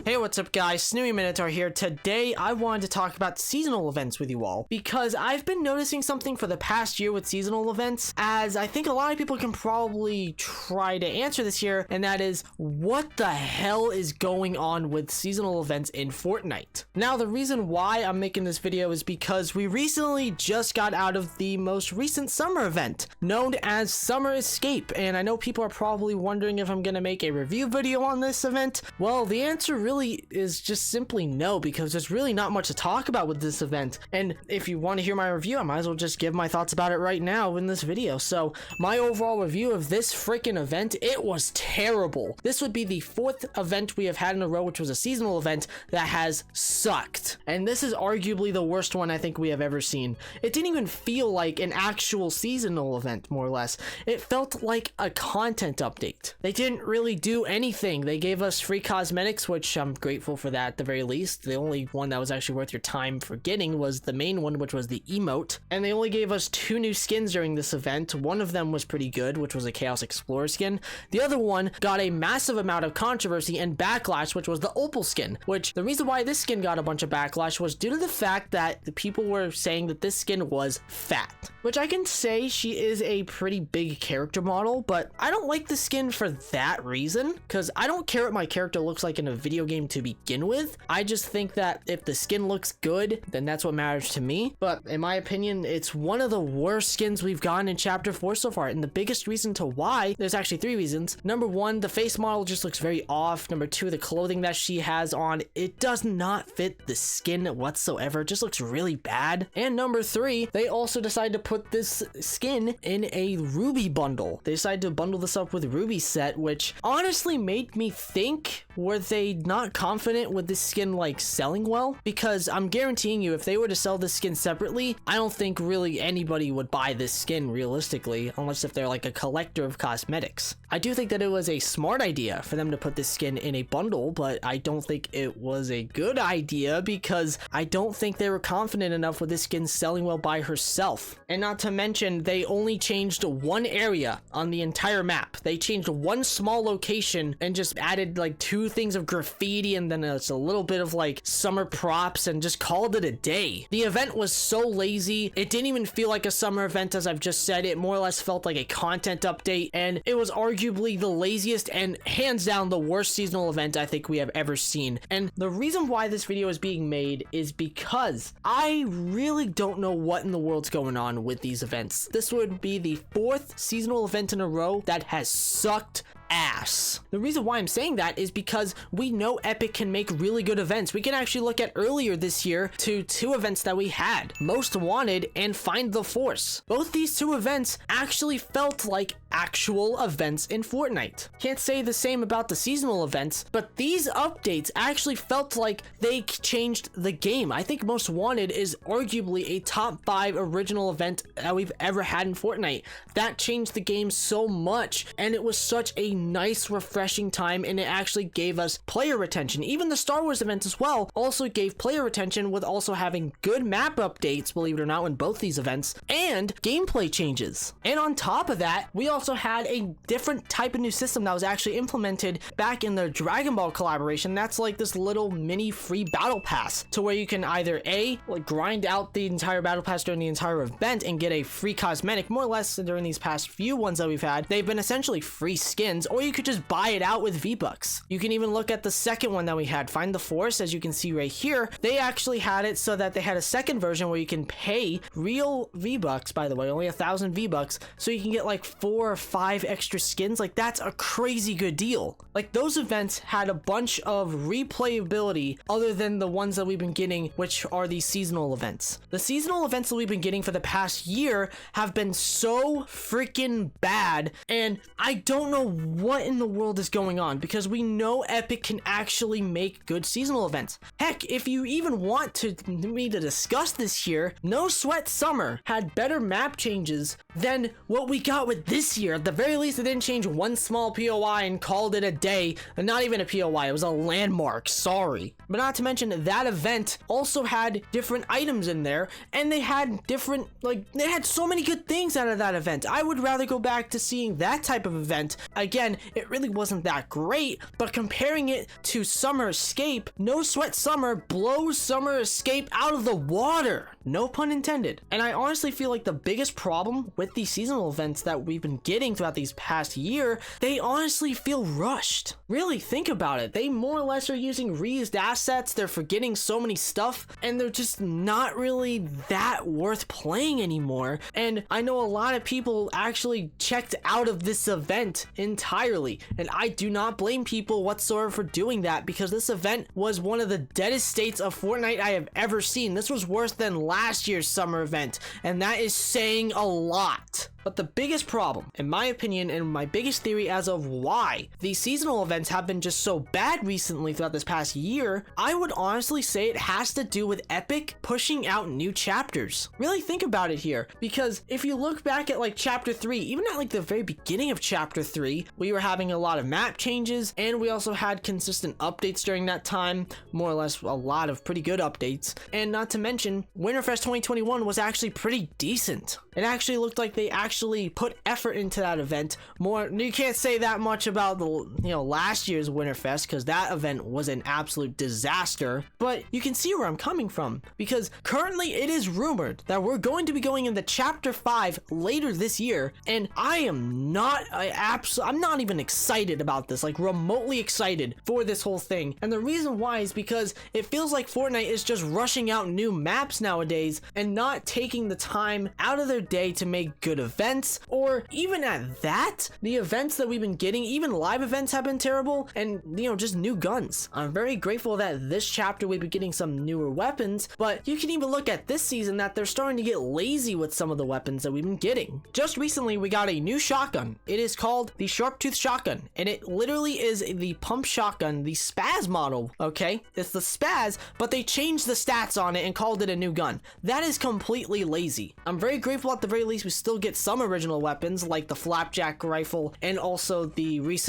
Hey, what's up guys, Snooey Minotaur here. Today I wanted to talk about seasonal events with you all because I've been noticing something for the past year with seasonal events, as I think a lot of people can probably try to answer this year, and that is, what the hell is going on with seasonal events in Fortnite? Now, the reason why I'm making this video is because we recently just got out of the most recent summer event known as Summer Escape, and I know people are probably wondering if I'm gonna make a review video on this event. Well, the answer really is just simply no, because there's really not much to talk about with this event, and if you want to hear my review, I might as well just give my thoughts about it right now in this video. So my overall review of this freaking event, it was terrible. This would be the fourth event we have had in a row which was a seasonal event that has sucked, and this is arguably the worst one I think we have ever seen. It didn't even feel like an actual seasonal event, more or less. It felt like a content update. They didn't really do anything. They gave us free cosmetics, which I'm grateful for that at the very least. The only one that was actually worth your time for getting was the main one, which was the emote, and they only gave us 2 new skins during this event. One of them was pretty good, which was a Chaos Explorer skin. The other one got a massive amount of controversy and backlash, which was the Opal skin, which the reason why this skin got a bunch of backlash was due to the fact that the people were saying that this skin was fat, which I can say she is a pretty big character model, but I don't like the skin for that reason, because I don't care what my character looks like in a video game to begin with. I just think that if the skin looks good, then that's what matters to me. But in my opinion, it's one of the worst skins we've gotten in chapter 4 so far, and the biggest reason to why, there's actually 3 reasons. Number 1, the face model just looks very off. Number 2, the clothing that she has on, it does not fit the skin whatsoever. It just looks really bad. And number 3, they also decided to put this skin in a Ruby bundle. They decided to bundle this up with Ruby set, which honestly made me think, were they not confident with this skin like selling well? Because I'm guaranteeing you, if they were to sell this skin separately, I don't think really anybody would buy this skin realistically, unless if they're like a collector of cosmetics. I do think that it was a smart idea for them to put this skin in a bundle, but I don't think it was a good idea because I don't think they were confident enough with this skin selling well by herself. And not to mention, they only changed one area on the entire map. They changed one small location and just added like 2 things of graffiti and then it's a little bit of like summer props and just called it a day. The event was so lazy. It didn't even feel like a summer event, as I've just said. It more or less felt like a content update, and it was arguably the laziest and hands down the worst seasonal event I think we have ever seen. And the reason why this video is being made is because I really don't know what in the world's going on with these events. This would be the 4th seasonal event in a row that has sucked ass. The reason why I'm saying that is because we know Epic can make really good events. We can actually look at earlier this year to 2 events that we had, Most Wanted and Find the Force. Both these 2 events actually felt like actual events in Fortnite. Can't say the same about the seasonal events, but these updates actually felt like they changed the game. I think Most Wanted is arguably a top 5 original event that we've ever had in Fortnite. That changed the game so much, and it was such a nice, refreshing time, and it actually gave us player retention. Even the Star Wars event as well also gave player retention, with also having good map updates, believe it or not, in both these events, and gameplay changes. And on top of that, we also had a different type of new system that was actually implemented back in the Dragon Ball collaboration. That's like this little mini free battle pass, to where you can either like grind out the entire battle pass during the entire event and get a free cosmetic. More or less, during these past few ones that we've had, they've been essentially free skins, or you could just buy it out with V-Bucks. You can even look at the second one that we had, Find the Force. As you can see right here, they actually had it so that they had a second version where you can pay real V-Bucks, by the way, only 1,000 V-Bucks, so you can get like 4 or 5 extra skins. Like, that's a crazy good deal. Like, those events had a bunch of replayability other than the ones that we've been getting, which are the seasonal events. The seasonal events that we've been getting for the past year have been so freaking bad, and I don't know what in the world is going on, because we know Epic can actually make good seasonal events. Heck, if you even want me to discuss this year, No Sweat Summer had better map changes than what we got with this year. At the very least, it didn't change one small POI and called it a day, and not even a POI, it was a landmark, sorry. But not to mention, that event also had different items in there, and they had different, like, they had so many good things out of that event. I would rather go back to seeing that type of event again again, it really wasn't that great, but comparing it to Summer Escape, No Sweat Summer blows Summer Escape out of the water. No pun intended. And I honestly feel like the biggest problem with these seasonal events that we've been getting throughout these past year, they honestly feel rushed. Really think about it. They more or less are using reused assets, they're forgetting so many stuff, and they're just not really that worth playing anymore. And I know a lot of people actually checked out of this event entirely, and I do not blame people whatsoever for doing that, because this event was one of the deadest states of Fortnite I have ever seen. This was worse than last year's summer event, and that is saying a lot. But the biggest problem, in my opinion, and my biggest theory as of why these seasonal events have been just so bad recently throughout this past year, I would honestly say it has to do with Epic pushing out new chapters. Really think about it here, because if you look back at like chapter 3, even at like the very beginning of chapter 3, we were having a lot of map changes, and we also had consistent updates during that time, more or less a lot of pretty good updates. And not to mention, Winterfest 2021 was actually pretty decent. It actually looked like they actually put effort into that event more. You can't say that much about the last year's Winterfest, because that event was an absolute disaster, but you can see where I'm coming from, because currently it is rumored that we're going to be going into chapter 5 later this year, and I'm not even excited about this, like remotely excited for this whole thing. And the reason why is because it feels like Fortnite is just rushing out new maps nowadays and not taking the time out of their day to make good events, or even at that, the events that we've been getting, even live events, have been terrible, and just new guns. I'm very grateful that this chapter we've been getting some newer weapons, but you can even look at this season that they're starting to get lazy with some of the weapons that we've been getting. Just recently we got a new shotgun. It is called the Sharptooth Shotgun, and it literally is the pump shotgun, the Spaz model. Okay, it's the Spaz, but they changed the stats on it and called it a new gun. That is completely lazy. I'm very grateful at the very least we still get some original weapons like the Flapjack rifle, and also the recent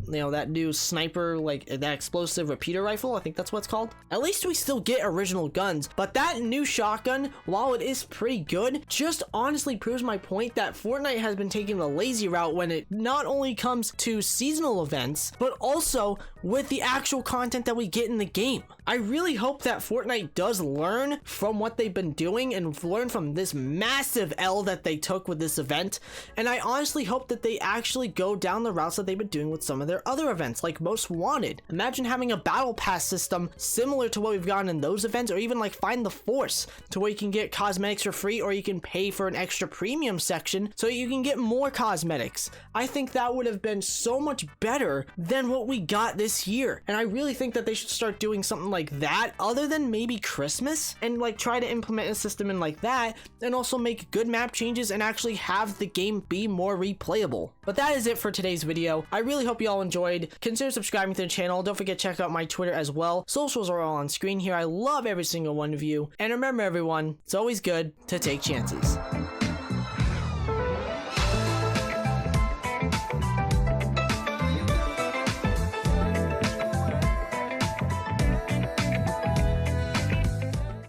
that new sniper, like that explosive repeater rifle, I think that's what it's called. At least we still get original guns, but that new shotgun, while it is pretty good, just honestly proves my point that Fortnite has been taking the lazy route when it not only comes to seasonal events, but also with the actual content that we get in the game. I really hope that Fortnite does learn from what they've been doing and learn from this massive L that they took with this event, and I honestly hope that they actually go down the routes that they've been doing with some of their other events, like Most Wanted. Imagine having a battle pass system similar to what we've gotten in those events, or even like Find the Force, to where you can get cosmetics for free, or you can pay for an extra premium section so you can get more cosmetics. I think that would have been so much better than what we got this year, and I really think that they should start doing something like that, other than maybe Christmas, and like try to implement a system in like that, and also make good map changes and actually have the game be more replayable. But that is it for today's video. I really hope you all enjoyed. Consider subscribing to the channel. Don't forget to check out my Twitter as well. Socials are all on screen here. I love every single one of you. And remember everyone, it's always good to take chances.